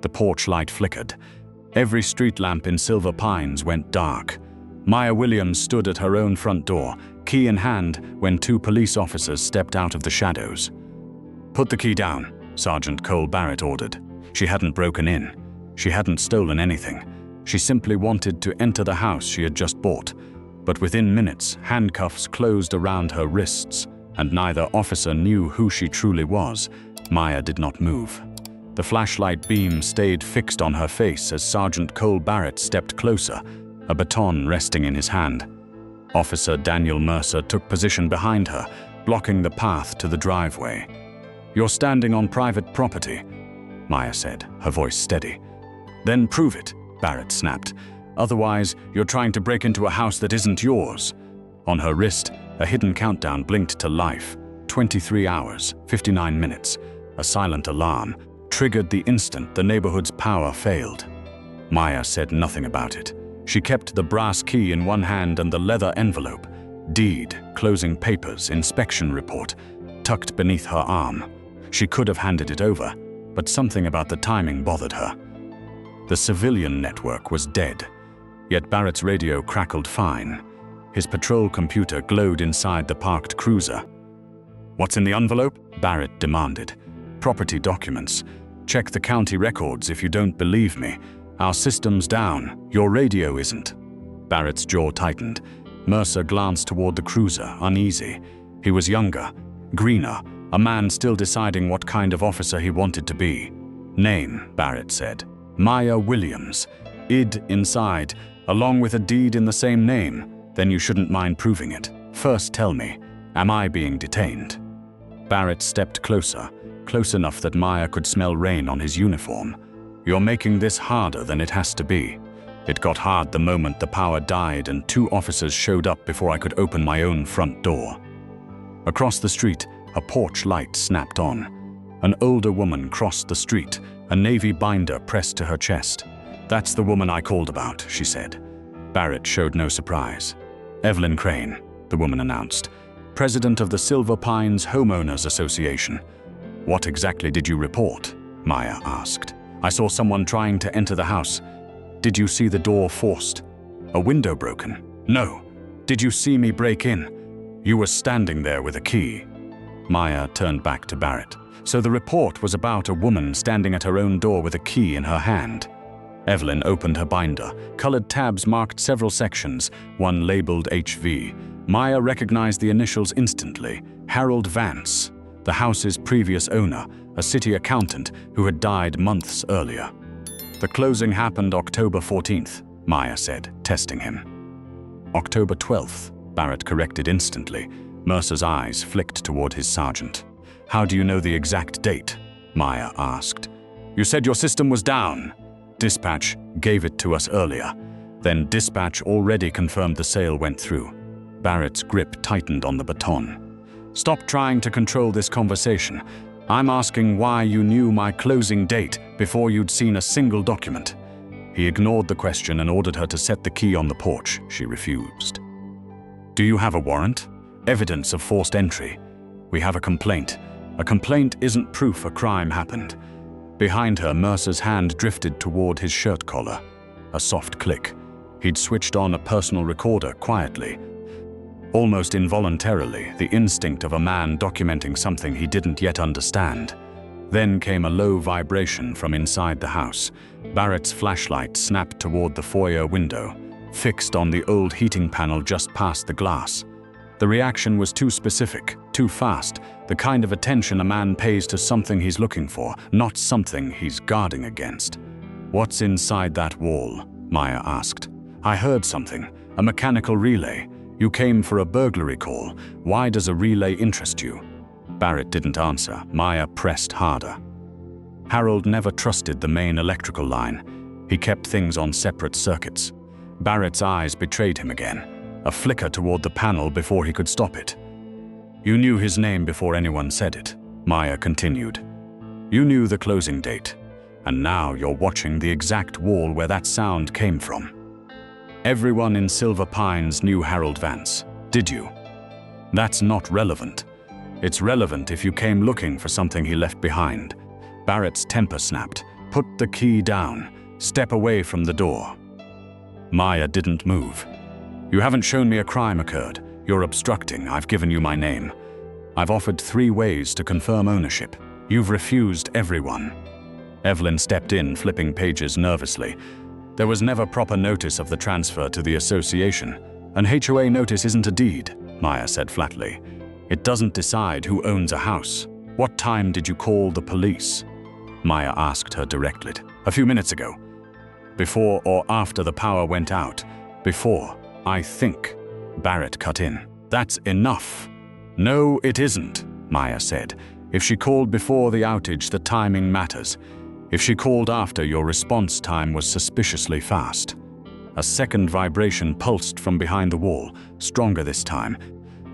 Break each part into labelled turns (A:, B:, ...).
A: The porch light flickered. Every street lamp in Silver Pines went dark. Maya Williams stood at her own front door, key in hand, when two police officers stepped out of the shadows. "Put the key down," Sergeant Cole Barrett ordered. She hadn't broken in. She hadn't stolen anything. She simply wanted to enter the house she had just bought. But within minutes, handcuffs closed around her wrists, and neither officer knew who she truly was. Maya did not move. The flashlight beam stayed fixed on her face as Sergeant Cole Barrett stepped closer, a baton resting in his hand. Officer Daniel Mercer took position behind her, blocking the path to the driveway. "You're standing on private property," Maya said, her voice steady. "Then prove it," Barrett snapped. "Otherwise, you're trying to break into a house that isn't yours." On her wrist, a hidden countdown blinked to life. 23 hours, 59 minutes. A silent alarm triggered the instant the neighborhood's power failed. Maya said nothing about it. She kept the brass key in one hand and the leather envelope, deed, closing papers, inspection report, tucked beneath her arm. She could have handed it over, but something about the timing bothered her. The civilian network was dead, yet Barrett's radio crackled fine. His patrol computer glowed inside the parked cruiser. "What's in the envelope?" Barrett demanded. "Property documents. Check the county records if you don't believe me. Our system's down. Your radio isn't." Barrett's jaw tightened. Mercer glanced toward the cruiser, uneasy. He was younger, greener, a man still deciding what kind of officer he wanted to be. "Name," Barrett said. "Maya Williams. ID inside, along with a deed in the same name. Then you shouldn't mind proving it. First tell me, am I being detained?" Barrett stepped closer, close enough that Maya could smell rain on his uniform. "You're making this harder than it has to be. It got hard the moment the power died and two officers showed up before I could open my own front door." Across the street, a porch light snapped on. An older woman crossed the street, a navy binder pressed to her chest. "That's the woman I called about," she said. Barrett showed no surprise. "Evelyn Crane," the woman announced, "president of the Silver Pines Homeowners Association." "What exactly did you report?" Maya asked. "I saw someone trying to enter the house." "Did you see the door forced? A window broken?" "No." "Did you see me break in?" "You were standing there with a key." Maya turned back to Barrett. "So the report was about a woman standing at her own door with a key in her hand." Evelyn opened her binder. Colored tabs marked several sections, one labeled HV. Maya recognized the initials instantly. Harold Vance, the house's previous owner, a city accountant who had died months earlier. "The closing happened October 14th, Maya said, testing him. "October 12th, Barrett corrected instantly. Mercer's eyes flicked toward his sergeant. "How do you know the exact date?" Maya asked. "You said your system was down. Dispatch gave it to us earlier. Then dispatch already confirmed the sale went through." Barrett's grip tightened on the baton. "Stop trying to control this conversation. I'm asking why you knew my closing date before you'd seen a single document." He ignored the question and ordered her to set the key on the porch. She refused. "Do you have a warrant? Evidence of forced entry? We have a complaint. A complaint isn't proof a crime happened." Behind her, Mercer's hand drifted toward his shirt collar. A soft click. He'd switched on a personal recorder quietly. Almost involuntarily, the instinct of a man documenting something he didn't yet understand. Then came a low vibration from inside the house. Barrett's flashlight snapped toward the foyer window, fixed on the old heating panel just past the glass. The reaction was too specific, too fast, the kind of attention a man pays to something he's looking for, not something he's guarding against. "What's inside that wall?" Maya asked. "I heard something, a mechanical relay. You came for a burglary call. Why does a relay interest you?" Barrett didn't answer. Maya pressed harder. Harold never trusted the main electrical line. He kept things on separate circuits. Barrett's eyes betrayed him again, a flicker toward the panel before he could stop it. "You knew his name before anyone said it," Maya continued. "You knew the closing date, and now you're watching the exact wall where that sound came from. Everyone in Silver Pines knew Harold Vance, did you? That's not relevant. It's relevant if you came looking for something he left behind." Barrett's temper snapped. Put the key down. Step away from the door." Maya didn't move. "You haven't shown me a crime occurred. You're obstructing. I've given you my name. I've offered 3 ways to confirm ownership. You've refused everyone." Evelyn stepped in, flipping pages nervously. "There was never proper notice of the transfer to the association. An HOA notice isn't a deed," Maya said flatly. "It doesn't decide who owns a house. What time did you call the police?" Maya asked her directly. "A few minutes ago." "Before or after the power went out?" "Before, I think." Barrett cut in. "That's enough." "No, it isn't," Maya said. "If she called before the outage, the timing matters. If she called after, your response time was suspiciously fast." A second vibration pulsed from behind the wall, stronger this time,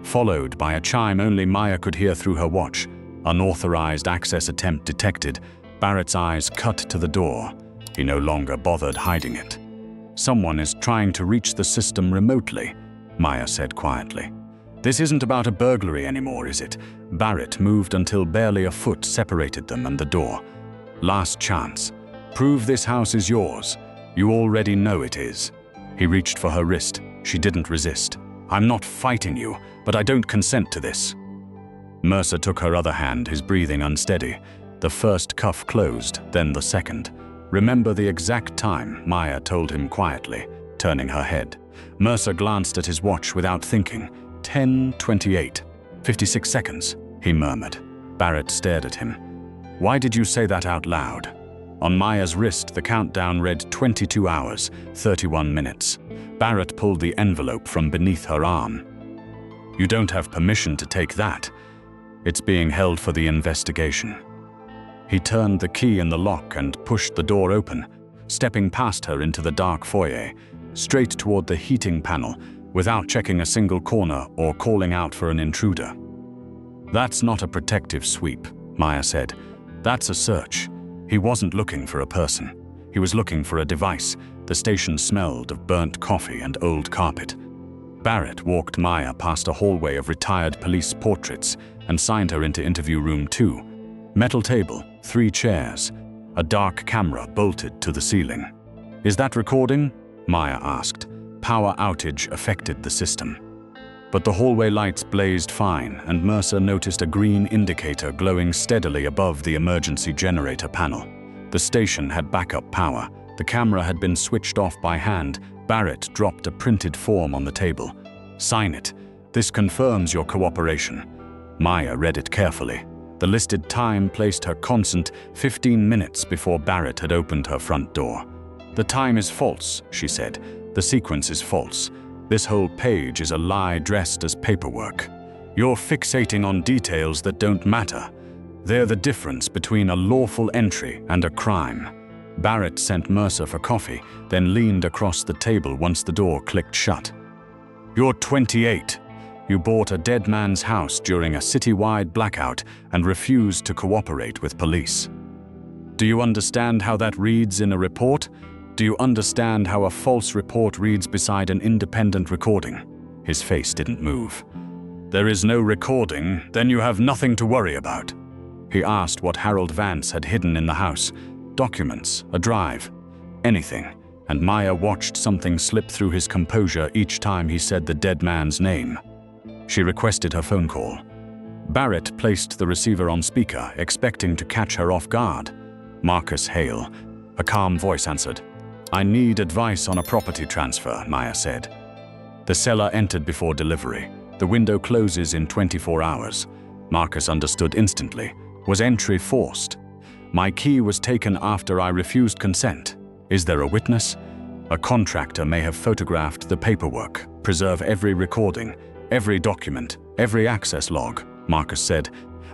A: followed by a chime only Maya could hear through her watch. Unauthorized access attempt detected. Barrett's eyes cut to the door. He no longer bothered hiding it. "Someone is trying to reach the system remotely," Maya said quietly. "This isn't about a burglary anymore, is it?" Barrett moved until barely a foot separated them and the door. "Last chance. Prove this house is yours. You already know it is." He reached for her wrist. She didn't resist. "I'm not fighting you, but I don't consent to this." Mercer took her other hand, his breathing unsteady. The first cuff closed, then the second. "Remember the exact time," Maya told him quietly, turning her head. Mercer glanced at his watch without thinking. 10:28. 56 seconds, he murmured. Barrett stared at him. "Why did you say that out loud?" On Maya's wrist, the countdown read 22 hours, 31 minutes. Barrett pulled the envelope from beneath her arm. "You don't have permission to take that. It's being held for the investigation." He turned the key in the lock and pushed the door open, stepping past her into the dark foyer, straight toward the heating panel, without checking a single corner or calling out for an intruder. "That's not a protective sweep," Maya said. "That's a search." He wasn't looking for a person. He was looking for a device. The station smelled of burnt coffee and old carpet. Barrett walked Maya past a hallway of retired police portraits and signed her into interview room 2. Metal table, 3 chairs, a dark camera bolted to the ceiling. "Is that recording?" Maya asked. Power outage affected the system. But the hallway lights blazed fine, and Mercer noticed a green indicator glowing steadily above the emergency generator panel. The station had backup power. The camera had been switched off by hand. Barrett dropped a printed form on the table. "Sign it. This confirms your cooperation." Maya read it carefully. The listed time placed her constant 15 minutes before Barrett had opened her front door. "The time is false," she said. "The sequence is false. This whole page is a lie dressed as paperwork. You're fixating on details that don't matter. They're the difference between a lawful entry and a crime." Barrett sent Mercer for coffee, then leaned across the table once the door clicked shut. "You're 28. You bought a dead man's house during a citywide blackout and refused to cooperate with police. Do you understand how that reads in a report? Do you understand how a false report reads beside an independent recording?" His face didn't move. "There is no recording, then you have nothing to worry about." He asked what Harold Vance had hidden in the house. Documents, a drive, anything, and Maya watched something slip through his composure each time he said the dead man's name. She requested her phone call. Barrett placed the receiver on speaker, expecting to catch her off guard. "Marcus Hale." A calm voice answered. "I need advice on a property transfer," Maya said. The seller entered before delivery. The window closes in 24 hours. Marcus understood instantly. Was entry forced? "My key was taken after I refused consent. Is there a witness?" "A contractor may have photographed the paperwork. Preserve every recording, every document, every access log," Marcus said.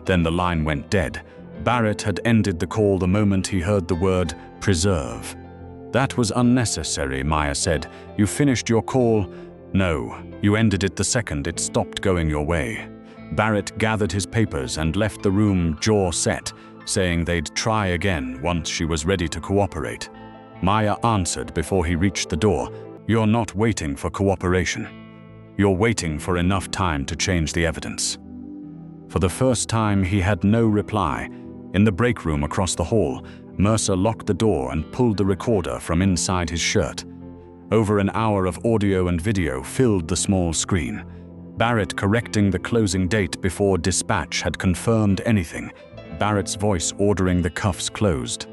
A: Then the line went dead. Barrett had ended the call the moment he heard the word preserve. "That was unnecessary," Maya said. "You finished your call." "No, you ended it the second it stopped going your way." Barrett gathered his papers and left the room, jaw set, saying they'd try again once she was ready to cooperate. Maya answered before he reached the door. "You're not waiting for cooperation. You're waiting for enough time to change the evidence." For the first time, he had no reply. In the break room across the hall, Mercer locked the door and pulled the recorder from inside his shirt. Over an hour of audio and video filled the small screen. Barrett correcting the closing date before dispatch had confirmed anything. Barrett's voice ordering the cuffs closed.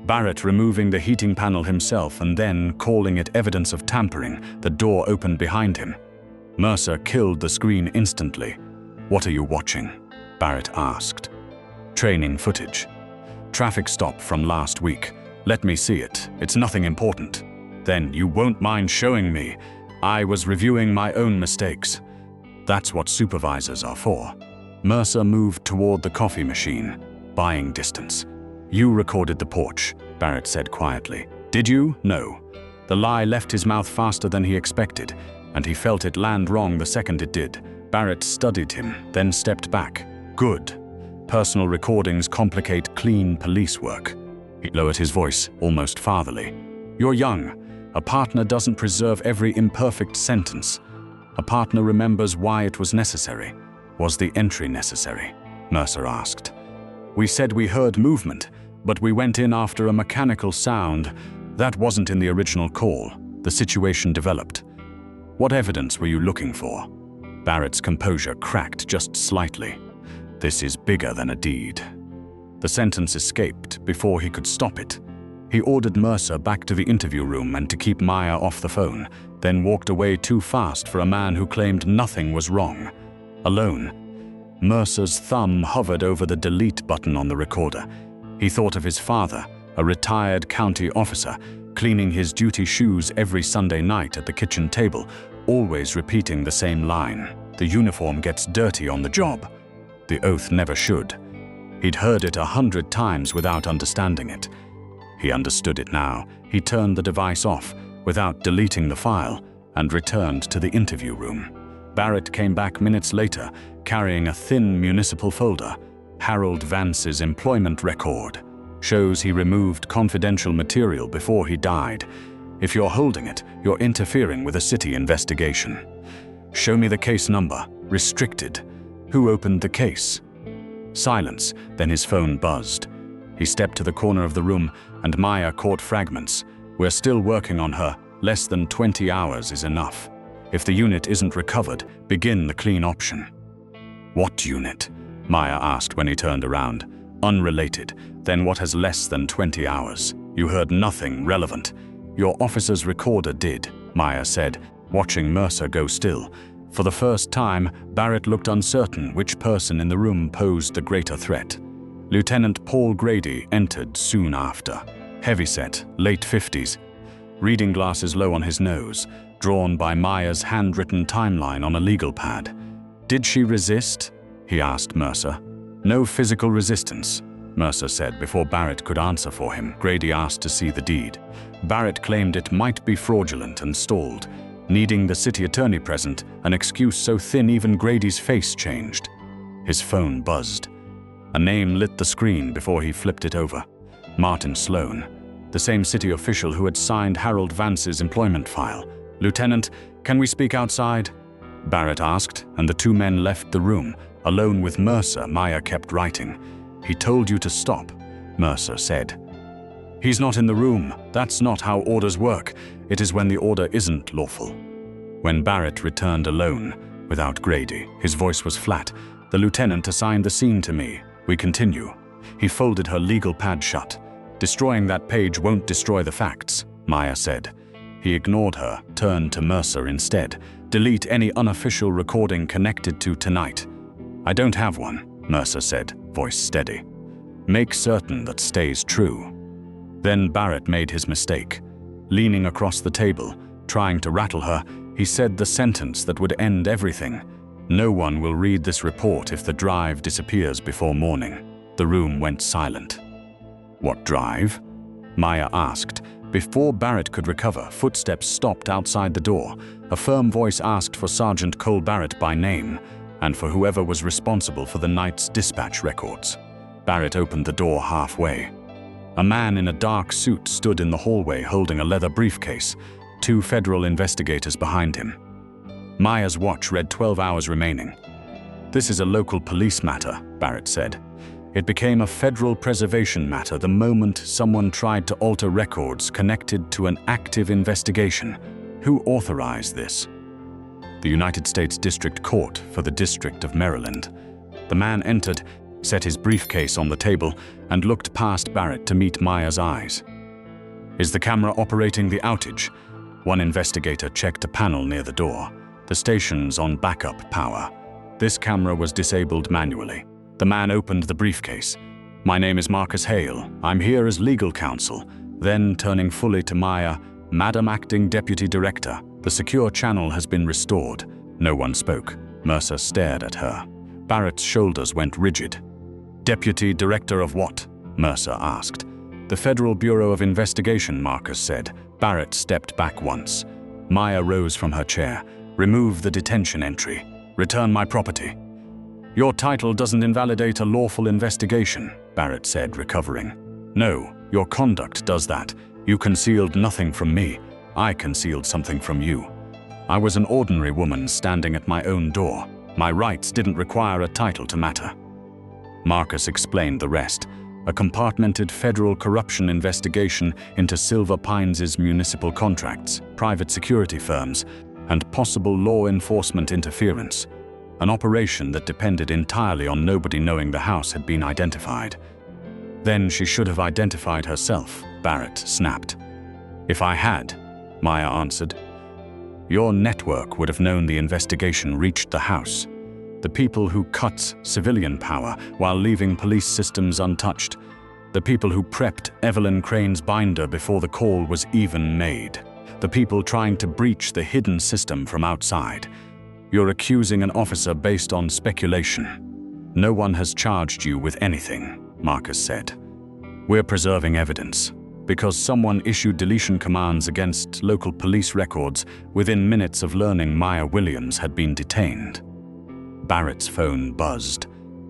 A: Barrett removing the heating panel himself and then calling it evidence of tampering. The door opened behind him. Mercer killed the screen instantly. "What are you watching?" Barrett asked. "Training footage. Traffic stop from last week. Let me see it. It's nothing important." "Then you won't mind showing me. I was reviewing my own mistakes." "That's what supervisors are for." Mercer moved toward the coffee machine, buying distance. "You recorded the porch," Barrett said quietly. "Did you?" "No." The lie left his mouth faster than he expected, and he felt it land wrong the second it did. Barrett studied him, then stepped back. "Good. Personal recordings complicate clean police work." He lowered his voice, almost fatherly. "You're young. A partner doesn't preserve every imperfect sentence. A partner remembers why it was necessary." "Was the entry necessary?" Mercer asked. "We said we heard movement, but we went in after a mechanical sound. That wasn't in the original call. The situation developed." "What evidence were you looking for?" Barrett's composure cracked just slightly. "This is bigger than a deed." The sentence escaped before he could stop it. He ordered Mercer back to the interview room and to keep Maya off the phone, then walked away too fast for a man who claimed nothing was wrong. Alone, Mercer's thumb hovered over the delete button on the recorder. He thought of his father, a retired county officer, cleaning his duty shoes every Sunday night at the kitchen table, always repeating the same line. "The uniform gets dirty on the job." The oath never should. He'd heard it 100 times without understanding it. He understood it now. He turned the device off without deleting the file and returned to the interview room. Barrett came back minutes later, carrying a thin municipal folder. Harold Vance's employment record. Shows he removed confidential material before he died. If you're holding it, you're interfering with a city investigation. "Show me the case number. Restricted." "Who opened the case?" Silence, then his phone buzzed. He stepped to the corner of the room, and Maya caught fragments. "We're still working on her. Less than 20 hours is enough. If the unit isn't recovered, begin the clean option." "What unit?" Maya asked when he turned around. "Unrelated. Then what has less than 20 hours? You heard nothing relevant." "Your officer's recorder did," Maya said, watching Mercer go still. For the first time, Barrett looked uncertain which person in the room posed the greater threat. Lieutenant Paul Grady entered soon after. Heavyset, late 50s, reading glasses low on his nose, drawn by Maya's handwritten timeline on a legal pad. "Did she resist?" he asked Mercer. "No physical resistance," Mercer said before Barrett could answer for him. Grady asked to see the deed. Barrett claimed it might be fraudulent and stalled, needing the city attorney present, an excuse so thin even Grady's face changed. His phone buzzed. A name lit the screen before he flipped it over. Martin Sloan, the same city official who had signed Harold Vance's employment file. "Lieutenant, can we speak outside?" Barrett asked, and the two men left the room. Alone with Mercer, Maya kept writing. "He told you to stop," Mercer said. "He's not in the room. That's not how orders work. It is when the order isn't lawful." When Barrett returned alone, without Grady, his voice was flat. "The lieutenant assigned the scene to me. We continue." He folded her legal pad shut. "Destroying that page won't destroy the facts," Maya said. He ignored her, turned to Mercer instead. "Delete any unofficial recording connected to tonight." "I don't have one," Mercer said, voice steady. "Make certain that stays true." Then Barrett made his mistake. Leaning across the table, trying to rattle her, he said the sentence that would end everything. "No one will read this report if the drive disappears before morning." The room went silent. "What drive?" Maya asked. Before Barrett could recover, footsteps stopped outside the door. A firm voice asked for Sergeant Cole Barrett by name, and for whoever was responsible for the night's dispatch records. Barrett opened the door halfway. A man in a dark suit stood in the hallway holding a leather briefcase, 2 federal investigators behind him. Maya's watch read 12 hours remaining. "This is a local police matter," Barrett said. It became a federal preservation matter the moment someone tried to alter records connected to an active investigation. Who authorized this? The United States District Court for the District of Maryland. The man entered, set his briefcase on the table, and looked past Barrett to meet Maya's eyes. Is the camera operating the outage? One investigator checked a panel near the door. The station's on backup power. This camera was disabled manually. The man opened the briefcase. My name is Marcus Hale. I'm here as legal counsel. Then, turning fully to Maya, Madam Acting Deputy Director, the secure channel has been restored. No one spoke. Mercer stared at her. Barrett's shoulders went rigid. Deputy Director of what? Mercer asked. The Federal Bureau of Investigation, Marcus said. Barrett stepped back once. Maya rose from her chair. Remove the detention entry. Return my property. Your title doesn't invalidate a lawful investigation, Barrett said, recovering. No, your conduct does that. You concealed nothing from me. I concealed something from you. I was an ordinary woman standing at my own door. My rights didn't require a title to matter. Marcus explained the rest. A compartmented federal corruption investigation into Silver Pines' municipal contracts, private security firms, and possible law enforcement interference. An operation that depended entirely on nobody knowing the house had been identified. Then she should have identified herself, Barrett snapped. If I had, Maya answered. Your network would have known the investigation reached the house. The people who cut civilian power while leaving police systems untouched. The people who prepped Evelyn Crane's binder before the call was even made. The people trying to breach the hidden system from outside. You're accusing an officer based on speculation. No one has charged you with anything, Marcus said. We're preserving evidence, because someone issued deletion commands against local police records within minutes of learning Maya Williams had been detained. Barrett's phone buzzed.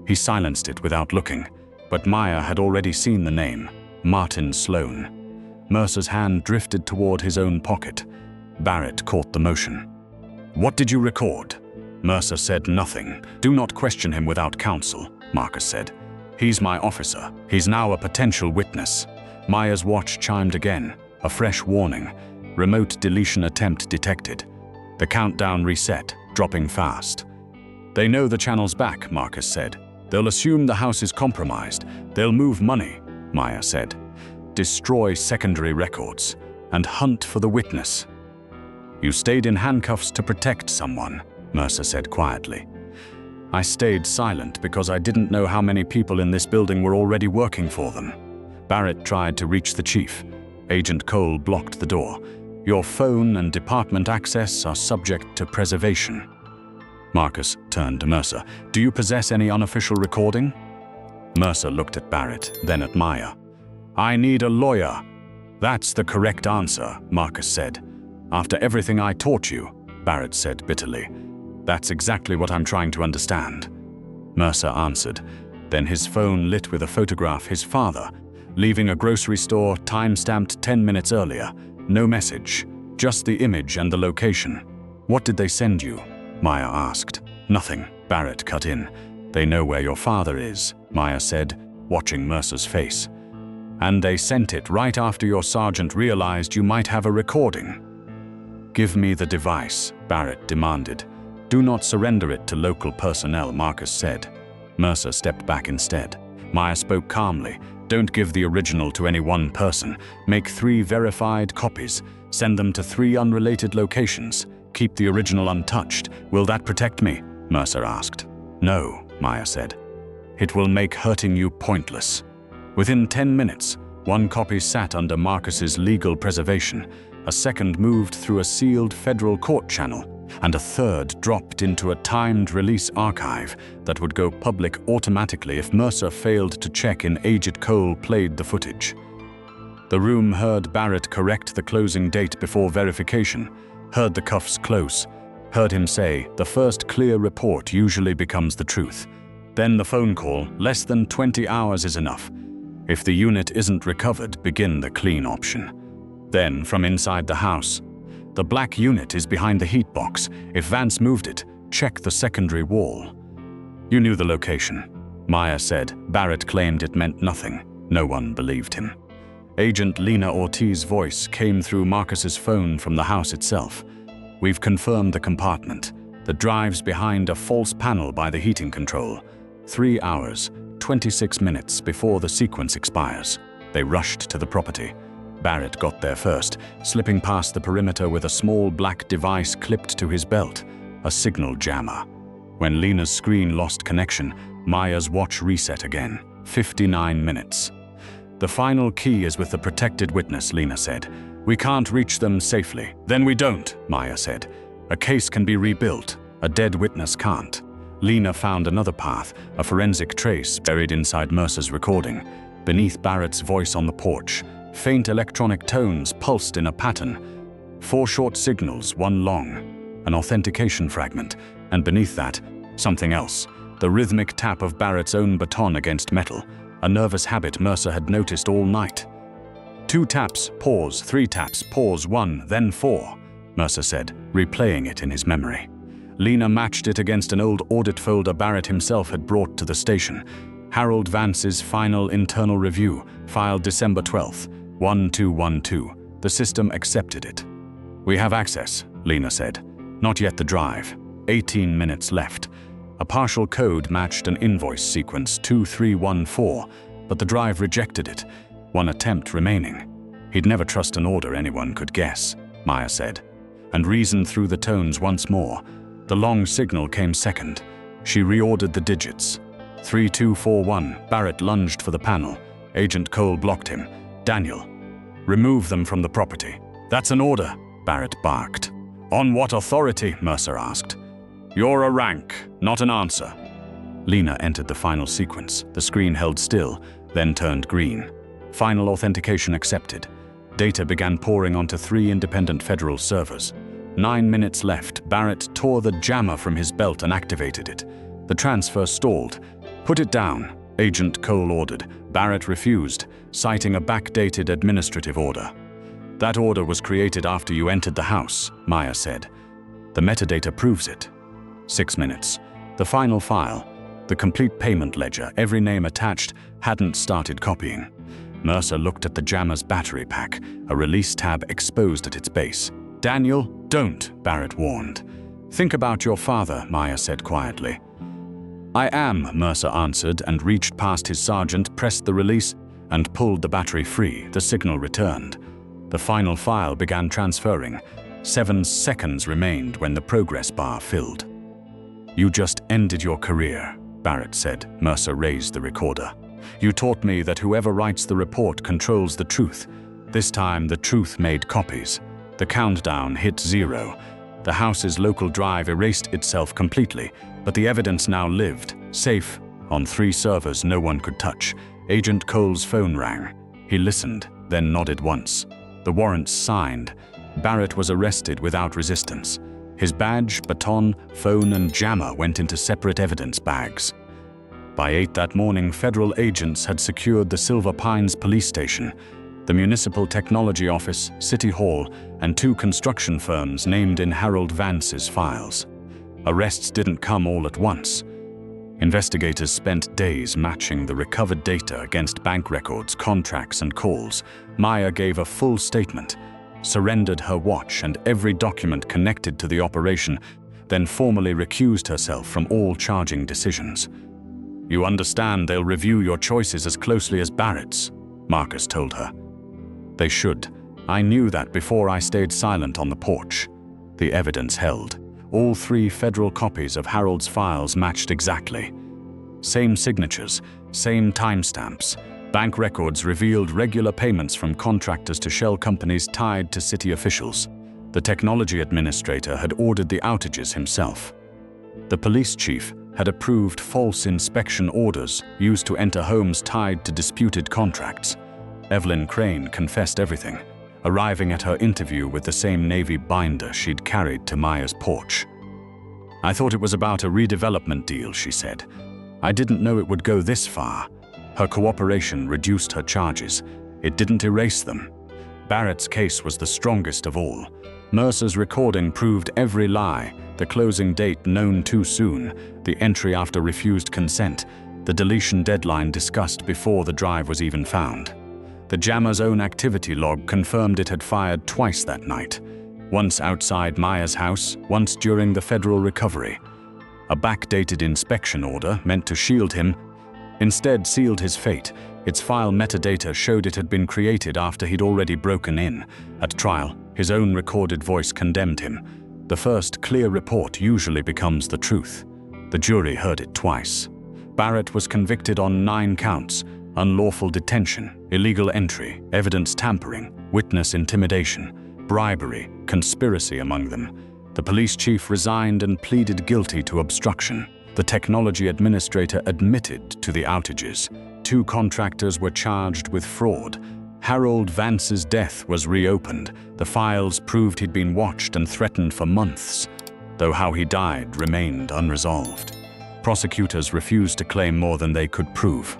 A: He silenced it without looking, but Maya had already seen the name, Martin Sloan. Mercer's hand drifted toward his own pocket. Barrett caught the motion. What did you record? Mercer said nothing. Do not question him without counsel, Marcus said. He's my officer. He's now a potential witness. Maya's watch chimed again, a fresh warning. Remote deletion attempt detected. The countdown reset, dropping fast. They know the channel's back, Marcus said. They'll assume the house is compromised. They'll move money, Maya said. Destroy secondary records and hunt for the witness. You stayed in handcuffs to protect someone, Mercer said quietly. I stayed silent because I didn't know how many people in this building were already working for them. Barrett tried to reach the chief. Agent Cole blocked the door. Your phone and department access are subject to preservation. Marcus turned to Mercer. Do you possess any unofficial recording? Mercer looked at Barrett, then at Maya. I need a lawyer. That's the correct answer, Marcus said. After everything I taught you, Barrett said bitterly. That's exactly what I'm trying to understand. Mercer answered. Then his phone lit with a photograph his father, leaving a grocery store time-stamped 10 minutes earlier. No message, just the image and the location. What did they send you? Maya asked. Nothing, Barrett cut in. They know where your father is, Maya said, watching Mercer's face. And they sent it right after your sergeant realized you might have a recording. Give me the device, Barrett demanded. Do not surrender it to local personnel, Marcus said. Mercer stepped back instead. Maya spoke calmly. Don't give the original to any one person. Make 3 verified copies. Send them to 3 unrelated locations. Keep the original untouched. Will that protect me? Mercer asked. No, Maya said. It will make hurting you pointless. Within 10 minutes, 1 copy sat under Marcus's legal preservation, a second moved through a sealed federal court channel, and a third dropped into a timed release archive that would go public automatically if Mercer failed to check in Agent Cole played the footage. The room heard Barrett correct the closing date before verification, heard the cuffs close, heard him say, the first clear report usually becomes the truth. Then the phone call, less than 20 hours is enough. If the unit isn't recovered, begin the clean option. Then, from inside the house, the black unit is behind the heat box. If Vance moved it, check the secondary wall. You knew the location. Maya said. Barrett claimed it meant nothing. No one believed him. Agent Lena Ortiz's voice came through Marcus's phone from the house itself. We've confirmed the compartment. The drive's behind a false panel by the heating control. 3 hours, 26 minutes before the sequence expires. They rushed to the property. Barrett got there first, slipping past the perimeter with a small black device clipped to his belt, a signal jammer. When Lena's screen lost connection, Maya's watch reset again. 59 minutes. The final key is with the protected witness, Lena said. We can't reach them safely. Then we don't, Maya said. A case can be rebuilt. A dead witness can't. Lena found another path, a forensic trace buried inside Mercer's recording. Beneath Barrett's voice on the porch, faint electronic tones pulsed in a pattern. 4 short signals, 1 long. An authentication fragment. And beneath that, something else. The rhythmic tap of Barrett's own baton against metal. A nervous habit Mercer had noticed all night. 2 taps, pause, 3 taps, pause, 1, then 4, Mercer said, replaying it in his memory. Lena matched it against an old audit folder Barrett himself had brought to the station. Harold Vance's final internal review, filed December 12th, 1212. The system accepted it. We have access, Lena said. Not yet the drive. 18 minutes left. A partial code matched an invoice sequence 2314, but the drive rejected it. 1 attempt remaining. He'd never trust an order anyone could guess, Maya said, and reasoned through the tones once more. The long signal came second. She reordered the digits. 3241. Barrett lunged for the panel. Agent Cole blocked him. Daniel, remove them from the property. That's an order, Barrett barked. On what authority? Mercer asked. You're a rank, not an answer. Lena entered the final sequence. The screen held still, then turned green. Final authentication accepted. Data began pouring onto 3 independent federal servers. 9 minutes left. Barrett tore the jammer from his belt and activated it. The transfer stalled. Put it down, Agent Cole ordered. Barrett refused, citing a backdated administrative order. That order was created after you entered the house, Maya said. The metadata proves it. 6 minutes. The final file, the complete payment ledger, every name attached, hadn't started copying. Mercer looked at the jammer's battery pack, a release tab exposed at its base. Daniel, don't, Barrett warned. Think about your father, Maya said quietly. I am, Mercer answered and reached past his sergeant, pressed the release, and pulled the battery free. The signal returned. The final file began transferring. 7 seconds remained when the progress bar filled. You just ended your career, Barrett said. Mercer raised the recorder. You taught me that whoever writes the report controls the truth. This time the truth made copies. The countdown hit 0. The house's local drive erased itself completely, but the evidence now lived, safe, on 3 servers no one could touch. Agent Cole's phone rang. He listened, then nodded once. The warrants signed. Barrett was arrested without resistance. His badge, baton, phone, and jammer went into separate evidence bags. By 8 that morning, federal agents had secured the Silver Pines police station, the Municipal Technology Office, City Hall, and 2 construction firms named in Harold Vance's files. Arrests didn't come all at once. Investigators spent days matching the recovered data against bank records, contracts, and calls. Maya gave a full statement, surrendered her watch and every document connected to the operation, then formally recused herself from all charging decisions. You understand they'll review your choices as closely as Barrett's, Marcus told her. They should. I knew that before I stayed silent on the porch. The evidence held. All 3 federal copies of Harold's files matched exactly. Same signatures, same timestamps. Bank records revealed regular payments from contractors to shell companies tied to city officials. The technology administrator had ordered the outages himself. The police chief had approved false inspection orders used to enter homes tied to disputed contracts. Evelyn Crane confessed everything, arriving at her interview with the same Navy binder she'd carried to Maya's porch. I thought it was about a redevelopment deal, she said. I didn't know it would go this far. Her cooperation reduced her charges. It didn't erase them. Barrett's case was the strongest of all. Mercer's recording proved every lie, the closing date known too soon, the entry after refused consent. the deletion deadline discussed before the drive was even found. The jammer's own activity log confirmed it had fired twice that night, once outside Maya's house, once during the federal recovery. A backdated inspection order meant to shield him instead sealed his fate. Its file metadata showed it had been created after he'd already broken in. At trial, his own recorded voice condemned him. The first clear report usually becomes the truth. The jury heard it twice. Barrett was convicted on 9 counts: unlawful detention, illegal entry, evidence tampering, witness intimidation, bribery, conspiracy among them. The police chief resigned and pleaded guilty to obstruction. The technology administrator admitted to the outages. 2 contractors were charged with fraud. Harold Vance's death was reopened. The files proved he'd been watched and threatened for months, though how he died remained unresolved. Prosecutors refused to claim more than they could prove.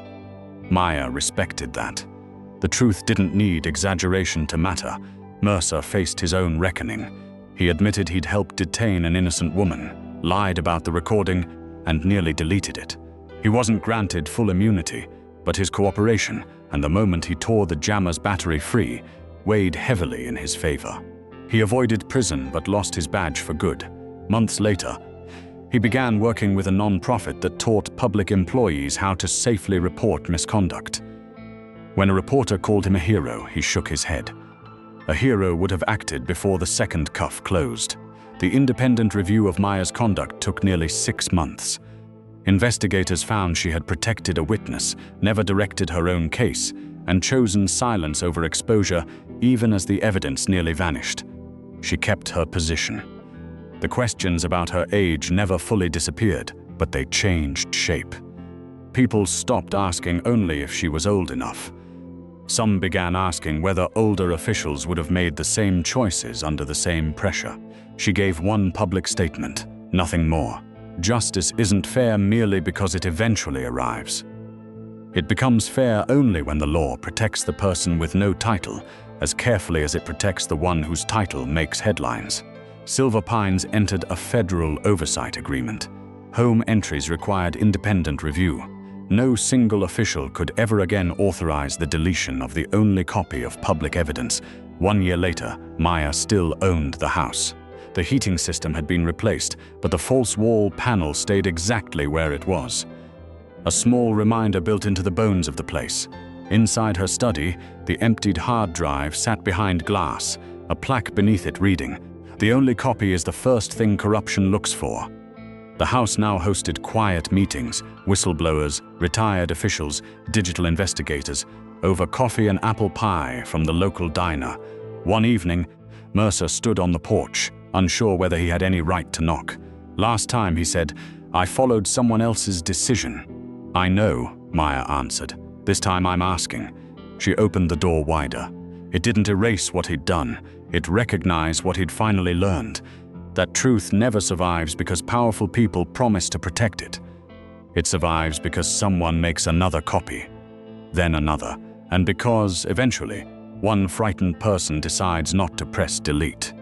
A: Maya respected that. The truth didn't need exaggeration to matter. Mercer faced his own reckoning. He admitted he'd helped detain an innocent woman, lied about the recording, and nearly deleted it. He wasn't granted full immunity, but his cooperation and the moment he tore the jammer's battery free weighed heavily in his favor. He avoided prison but lost his badge for good. Months later, he began working with a non-profit that taught public employees how to safely report misconduct. When a reporter called him a hero, he shook his head. A hero would have acted before the second cuff closed. The independent review of Maya's conduct took nearly 6 months. Investigators found she had protected a witness, never directed her own case, and chosen silence over exposure even as the evidence nearly vanished. She kept her position. The questions about her age never fully disappeared, but they changed shape. People stopped asking only if she was old enough. Some began asking whether older officials would have made the same choices under the same pressure. She gave one public statement, nothing more. Justice isn't fair merely because it eventually arrives. It becomes fair only when the law protects the person with no title as carefully as it protects the one whose title makes headlines. Silver Pines entered a federal oversight agreement. Home entries required independent review. No single official could ever again authorize the deletion of the only copy of public evidence. 1 year later, Maya still owned the house. The heating system had been replaced, but the false wall panel stayed exactly where it was. A small reminder built into the bones of the place. Inside her study, the emptied hard drive sat behind glass, a plaque beneath it reading, "The only copy is the first thing corruption looks for." The house now hosted quiet meetings, whistleblowers, retired officials, digital investigators, over coffee and apple pie from the local diner. One evening, Mercer stood on the porch, unsure whether he had any right to knock. "Last time," he said, "I followed someone else's decision." "I know," Maya answered. "This time I'm asking." She opened the door wider. It didn't erase what he'd done. It recognized what he'd finally learned. That truth never survives because powerful people promise to protect it. It survives because someone makes another copy, then another, and because, eventually, one frightened person decides not to press delete.